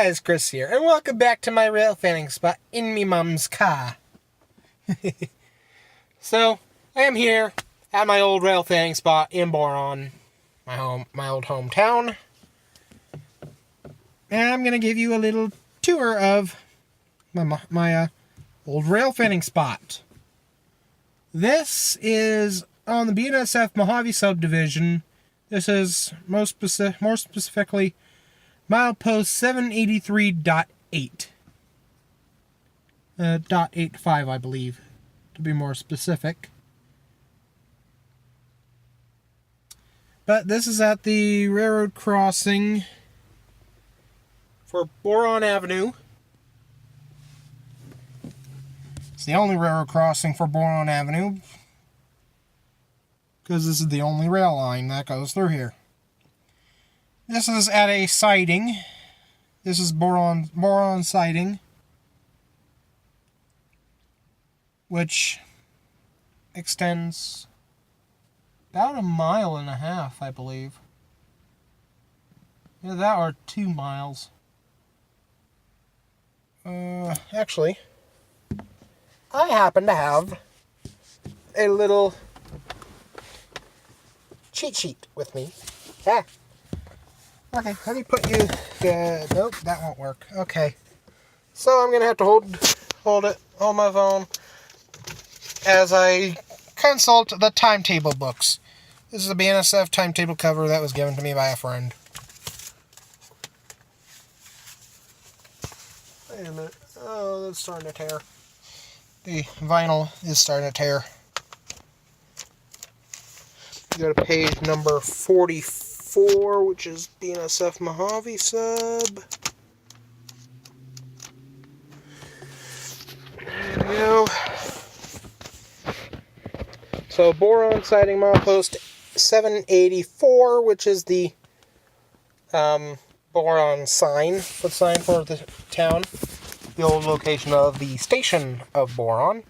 guys, Chris here, and welcome back to my railfanning spot in me mum's car. So, I am here at my old railfanning spot in Boron, my old hometown. And I'm going to give you a little tour of my old railfanning spot. This is on the BNSF Mojave Subdivision. This is more specifically milepost 783.8. .85, I believe, to be more specific. But this is at the railroad crossing for Boron Avenue. It's the only railroad crossing for Boron Avenue, because this is the only rail line that goes through here. This is at a siding. This is Boron siding, which extends about 1.5 miles, I believe. Either that or 2 miles. Actually, I happen to have a little cheat sheet with me. Ah. Okay, let me put you... nope, that won't work. Okay. So I'm going to have to hold my phone as I consult the timetable books. This is a BNSF timetable cover that was given to me by a friend. Wait a minute. Oh, that's starting to tear. The vinyl is starting to tear. You go to page number 44, which is BNSF Mojave Sub. There we go. So, Boron siding milepost 784, which is the Boron sign, the sign for the town. The old location of the station of Boron,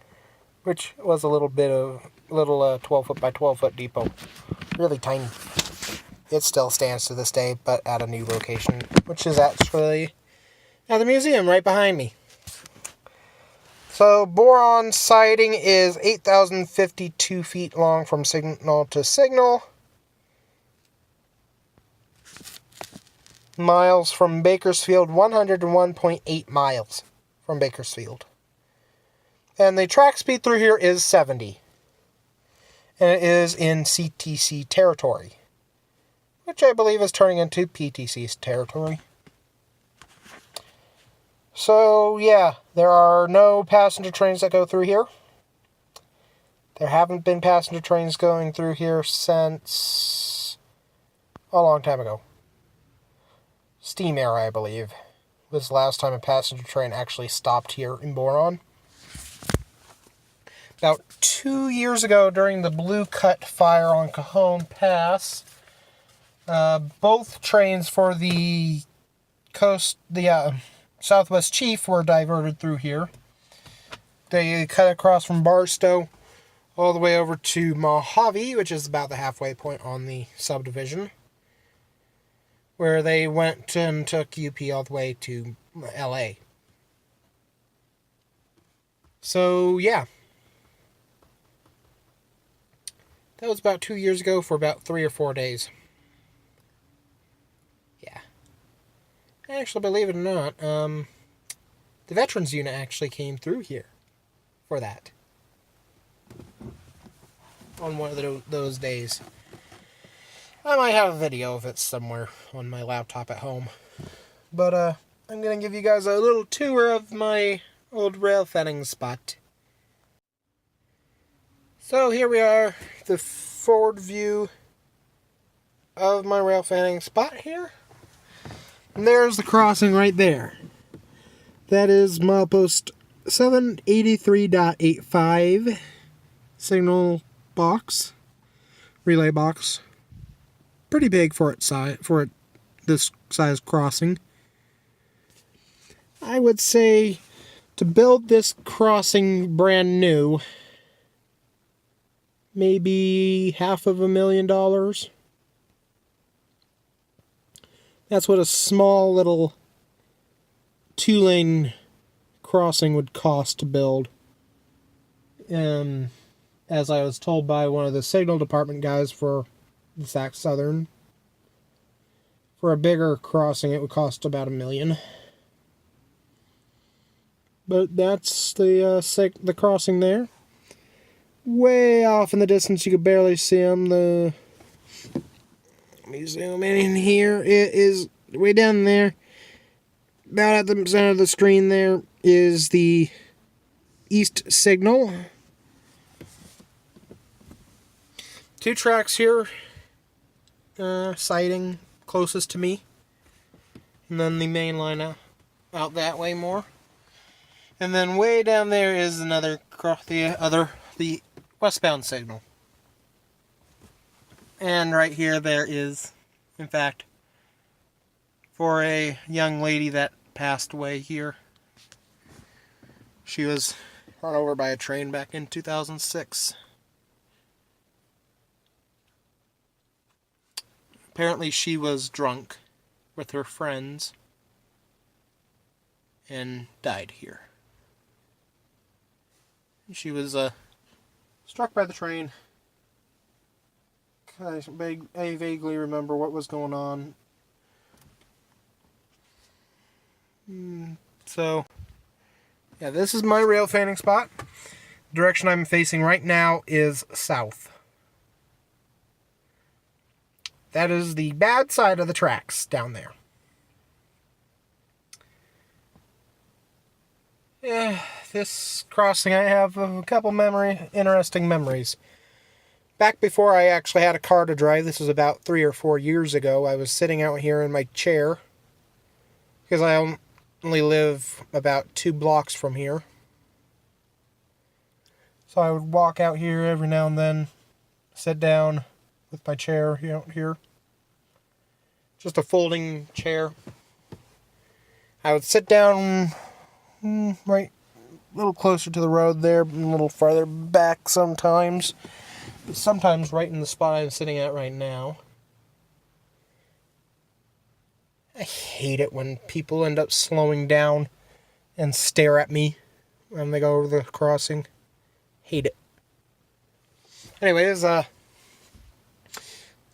which was a little 12-foot by 12-foot depot. Really tiny. It still stands to this day, but at a new location, which is actually at the museum right behind me. So, Boron siding is 8,052 feet long from signal to signal. Miles from Bakersfield, 101.8 miles from Bakersfield. And the track speed through here is 70. And it is in CTC territory, which I believe is turning into PTC's territory. So, yeah, there are no passenger trains that go through here. There haven't been passenger trains going through here since a long time ago. Steam era, I believe, was the last time a passenger train actually stopped here in Boron. About 2 years ago, during the Blue Cut fire on Cajon Pass, both trains for the Southwest Chief were diverted through here. They cut across from Barstow all the way over to Mojave, which is about the halfway point on the subdivision, where they went and took UP all the way to LA. So, yeah. That was about 2 years ago for about 3 or 4 days. Yeah. Actually, believe it or not, the Veterans Unit actually came through here for that. On one of those days. I might have a video of it somewhere on my laptop at home. But, I'm going to give you guys a little tour of my old railfanning spot. So, here we are, the forward view of my railfanning spot here. And there's the crossing right there. That is milepost 783.85 signal box, relay box. Pretty big for this size crossing. I would say to build this crossing brand new, maybe $500,000. That's what a small little 2-lane crossing would cost to build. As I was told by one of the signal department guys for the Sac Southern, for a bigger crossing it would cost about $1 million. But that's the crossing there. Way off in the distance, you could barely see them. Let me zoom in here. It is way down there. About at the center of the screen there is the east signal. 2 tracks here. Sighting closest to me. And then the main line out that way more. And then way down there is the westbound signal. And right here there is, in fact, for a young lady that passed away here. She was run over by a train back in 2006. Apparently she was drunk with her friends and died here. She was struck by the train. I vaguely remember what was going on. So, yeah, this is my rail fanning spot. The direction I'm facing right now is south. That is the bad side of the tracks down there. Yeah, this crossing, I have a couple interesting memories. Back before I actually had a car to drive, this was about 3 or 4 years ago, I was sitting out here in my chair, because I only live about 2 blocks from here. So I would walk out here every now and then, sit down with my chair out here. Just a folding chair. I would sit down right a little closer to the road there, a little farther back sometimes. But sometimes right in the spot I'm sitting at right now. I hate it when people end up slowing down and stare at me when they go over the crossing. Hate it. Anyways, I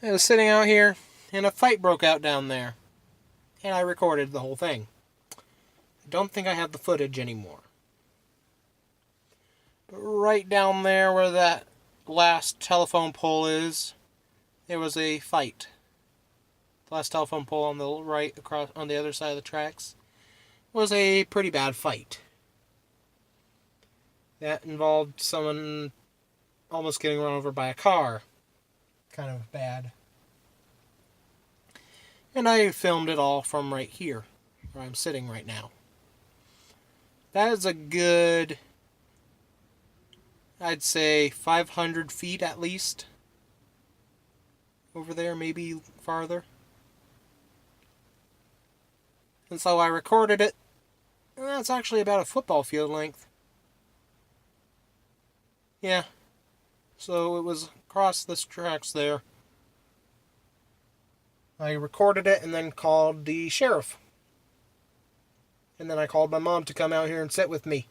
was sitting out here and a fight broke out down there. And I recorded the whole thing. I don't think I have the footage anymore. But right down there where that last telephone pole is, there was a fight. The last telephone pole on the right, across on the other side of the tracks, was a pretty bad fight. That involved someone almost getting run over by a car. Kind of bad. And I filmed it all from right here, where I'm sitting right now. That is a good, I'd say 500 feet at least. Over there, maybe farther. And so I recorded it. And that's actually about a football field length. Yeah. So it was across the tracks there. I recorded it and then called the sheriff. And then I called my mom to come out here and sit with me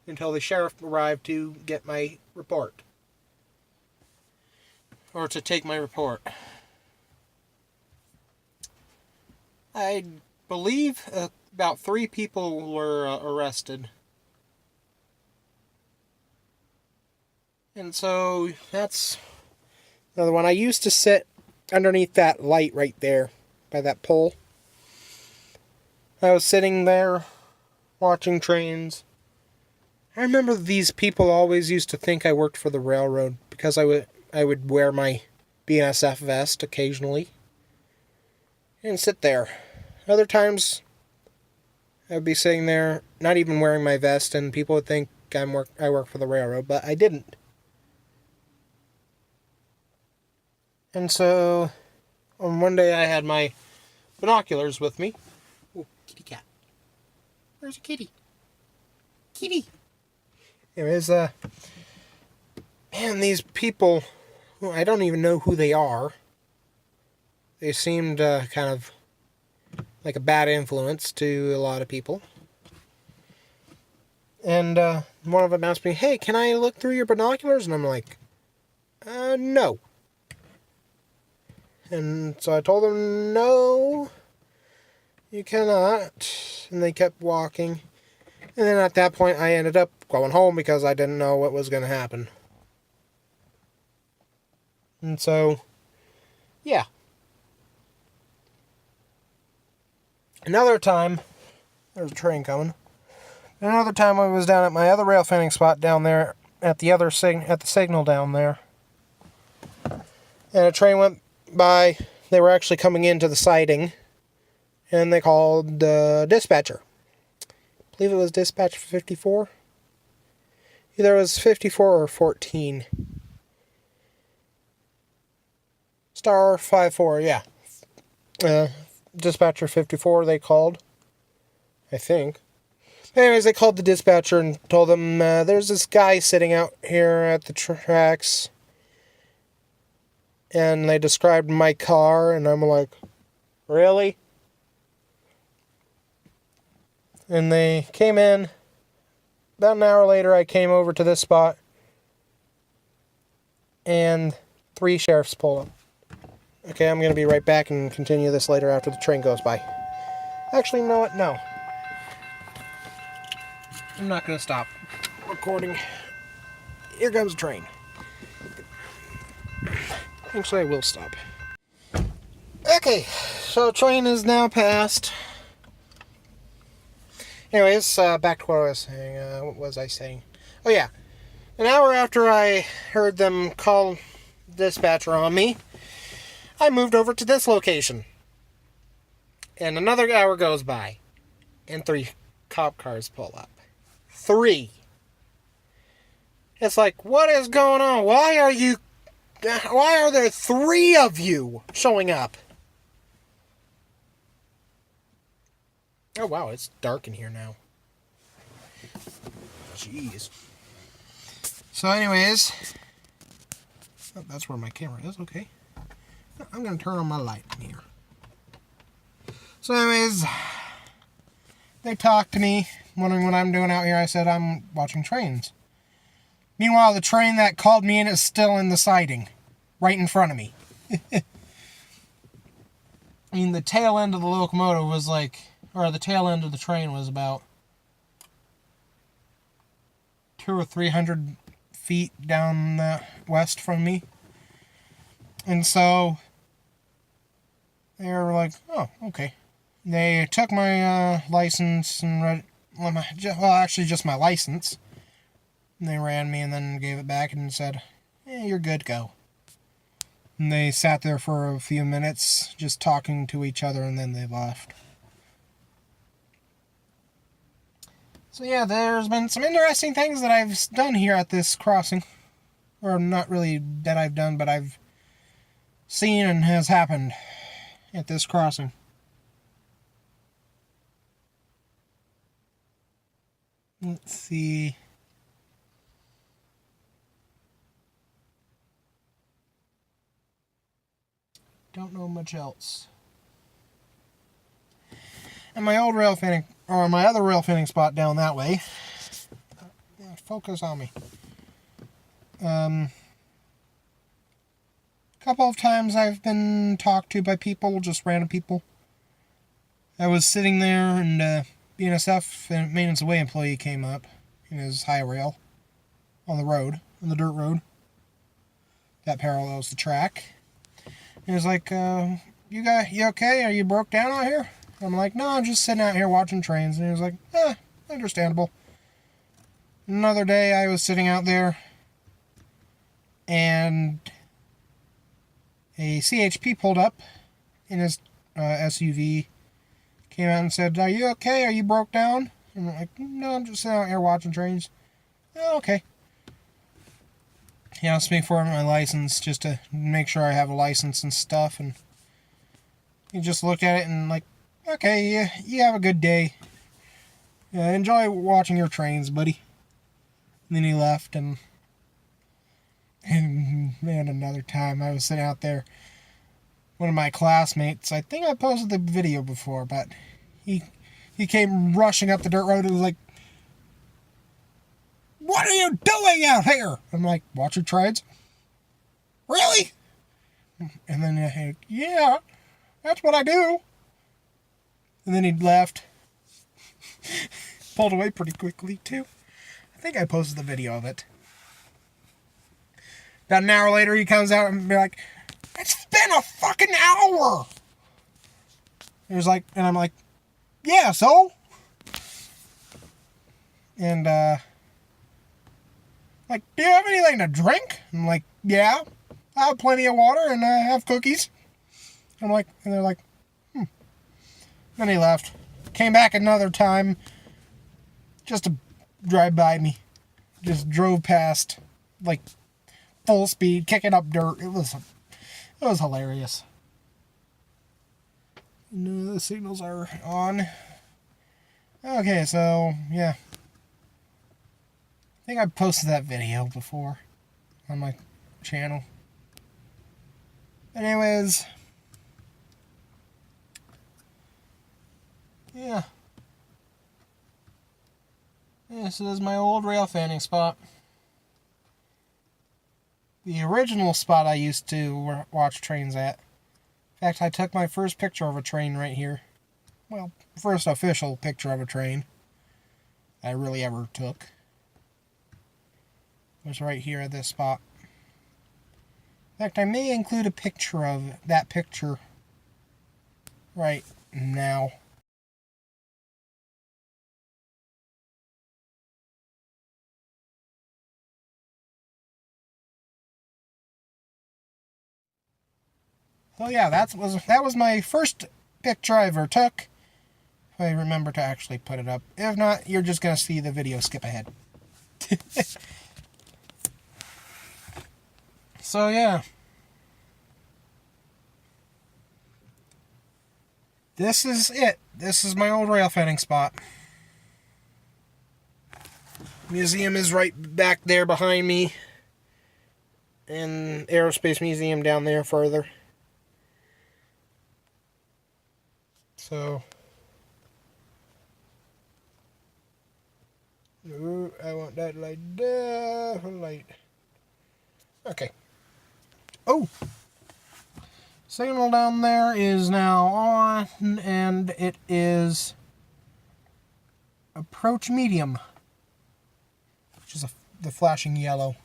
until the sheriff arrived to get my report. Or to take my report. I believe about 3 people were arrested. And so that's another one. I used to sit underneath that light right there by that pole. I was sitting there watching trains. I remember these people always used to think I worked for the railroad because I would wear my BNSF vest occasionally and sit there. Other times I would be sitting there not even wearing my vest and people would think I work for the railroad, but I didn't. And so, on one day I had my binoculars with me. Oh, kitty cat. Where's your kitty? Kitty! Anyways, man, these people, I don't even know who they are. They seemed kind of like a bad influence to a lot of people. And one of them asked me, "Hey, can I look through your binoculars?" And I'm like, no. And so I told them, "No, you cannot." And they kept walking. And then at that point, I ended up going home because I didn't know what was going to happen. And so, yeah. Another time, there's a train coming. Another time I was down at my other rail fanning spot down there at the signal down there. And a train went by. They were actually coming into the siding. And they called the dispatcher. I believe it was dispatch 54. Either it was 54 or 14. Star 54, yeah. Dispatcher 54 they called. I think. Anyways, they called the dispatcher and told them, there's this guy sitting out here at the tracks. And they described my car, and I'm like, really? And they came in. About an hour later, I came over to this spot. And 3 sheriffs pull up. Okay, I'm going to be right back and continue this later after the train goes by. Actually, you know what? No. I'm not going to stop recording. Here comes the train. Actually, I will stop. Okay, so train is now passed. Anyways, back to what I was saying. What was I saying? Oh, yeah. An hour after I heard them call the dispatcher on me, I moved over to this location. And another hour goes by. And 3 cop cars pull up. 3. It's like, what is going on? Why are there 3 of you showing up? Oh, wow, it's dark in here now. Jeez. So anyways, oh, that's where my camera is, okay. I'm going to turn on my light in here. So anyways, they talked to me, wondering what I'm doing out here. I said I'm watching trains. Meanwhile, the train that called me in is still in the siding, right in front of me. I mean, the tail end of the locomotive was like, or the tail end of the train was about 200 or 300 feet down west from me. And so they were like, oh, okay. They took my license and actually just my license. And they ran me and then gave it back and said, you're good to go. And they sat there for a few minutes just talking to each other and then they left. So yeah, there's been some interesting things that I've done here at this crossing. Or not really that I've done, but I've seen and has happened at this crossing. Let's see. Don't know much else. And my old rail fanning, or my other rail fanning spot down that way. Focus on me. Couple of times I've been talked to by people, just random people. I was sitting there and BNSF maintenance away employee came up in his high rail on the road, on the dirt road that parallels the track. He was like, you okay? Are you broke down out here? I'm like, no, I'm just sitting out here watching trains. And he was like, understandable. Another day I was sitting out there and a CHP pulled up in his SUV, came out and said, are you okay? Are you broke down? And I'm like, no, I'm just sitting out here watching trains. Oh, okay. He asked me for my license just to make sure I have a license and stuff, and he just looked at it and like, okay, yeah, you have a good day. Enjoy watching your trains, buddy. And then he left, and man, another time I was sitting out there, one of my classmates, I think I posted the video before, but he came rushing up the dirt road and was like, "What are you doing out here?" I'm like, "Watching trains." "Really?" And then he'd like, "Yeah, that's what I do." And then he left. Pulled away pretty quickly, too. I think I posted the video of it. About an hour later, he comes out and be like, "It's been a fucking hour!" He was like, and I'm like, "Yeah, so?" And, like, "Do you have anything to drink?" I'm like, "Yeah, I have plenty of water and I have cookies." I'm like, and they're like, Then he left. Came back another time just to drive by me. Just drove past, like, full speed, kicking up dirt. It was hilarious. No, the signals are on. Okay, so, yeah. I think I posted that video before on my channel. Anyways. Yeah. This is my old railfanning spot. The original spot I used to watch trains at. In fact, I took my first picture of a train right here. Well, first official picture of a train I really ever took. It was right here at this spot. In fact, I may include a picture of that picture right now. So yeah, that was my first picture I ever took. If I remember to actually put it up. If not, you're just going to see the video skip ahead. So yeah. This is it. This is my old railfanning spot. Museum is right back there behind me. And Aerospace Museum down there further. So. Ooh, I want that light there. Light. Okay. Oh! Signal down there is now on, and it is approach medium, which is the flashing yellow.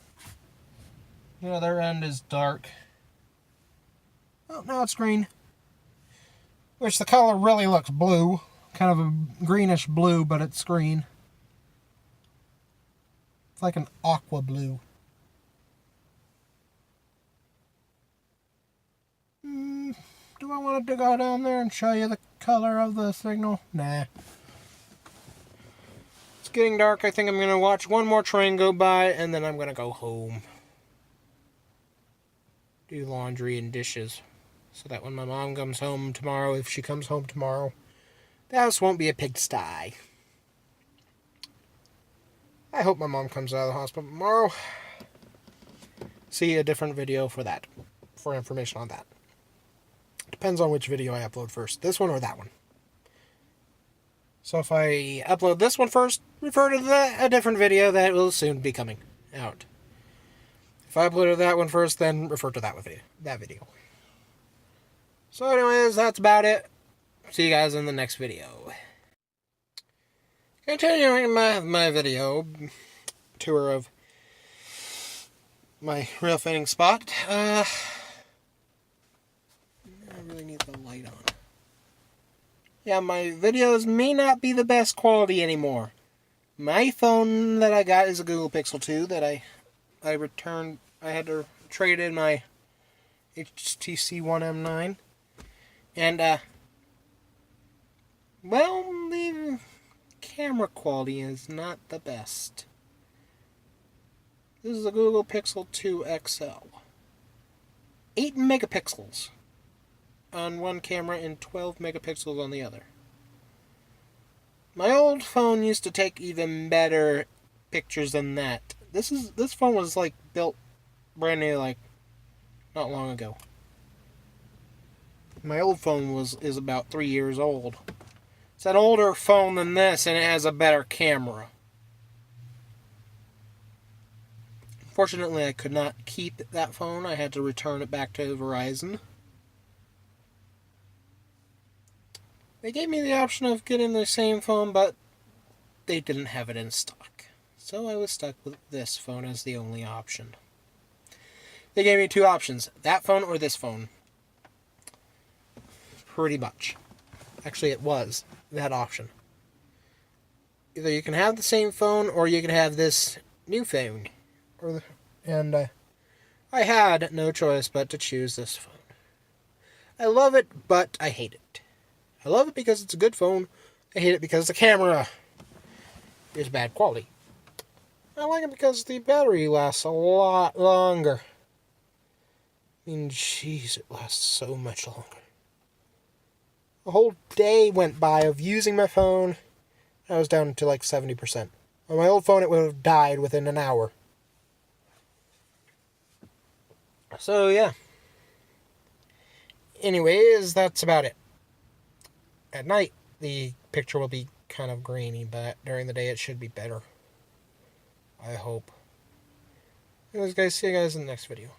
The other end is dark. Oh, now it's green. Which the color really looks blue. Kind of a greenish blue, but it's green. It's like an aqua blue. Do I want to go down there and show you the color of the signal? Nah. It's getting dark. I think I'm going to watch one more train go by, and then I'm going to go home. Do laundry and dishes. So that when my mom comes home tomorrow, if she comes home tomorrow, the house won't be a pigsty. I hope my mom comes out of the hospital tomorrow. See a different video for that. For information on that. Depends on which video I upload first. This one or that one. So if I upload this one first, refer to a different video that will soon be coming out. If I uploaded that one first, then refer to that video. So anyways, that's about it. See you guys in the next video. Continuing my video tour of my railfanning spot. I really need the light on. Yeah, my videos may not be the best quality anymore. My phone that I got is a Google Pixel 2 that I returned. I had to trade in my HTC One M9. And, well, the camera quality is not the best. This is a Google Pixel 2 XL. 8 megapixels on one camera and 12 megapixels on the other. My old phone used to take even better pictures than that. This phone was like built brand new, like not long ago. My old phone is about 3 years old. It's an older phone than this, and it has a better camera. Unfortunately, I could not keep that phone. I had to return it back to Verizon. They gave me the option of getting the same phone, but they didn't have it in stock. So I was stuck with this phone as the only option. They gave me two options, that phone or this phone. Pretty much. Actually, it was that option. Either you can have the same phone or you can have this new phone. I had no choice but to choose this phone. I love it, but I hate it. I love it because it's a good phone. I hate it because the camera is bad quality. I like it because the battery lasts a lot longer. I mean, jeez, it lasts so much longer. A whole day went by of using my phone. I was down to like 70%. On my old phone, it would have died within an hour. So, yeah. Anyways, that's about it. At night, the picture will be kind of grainy, but during the day, it should be better. I hope. Anyways, guys, see you guys in the next video.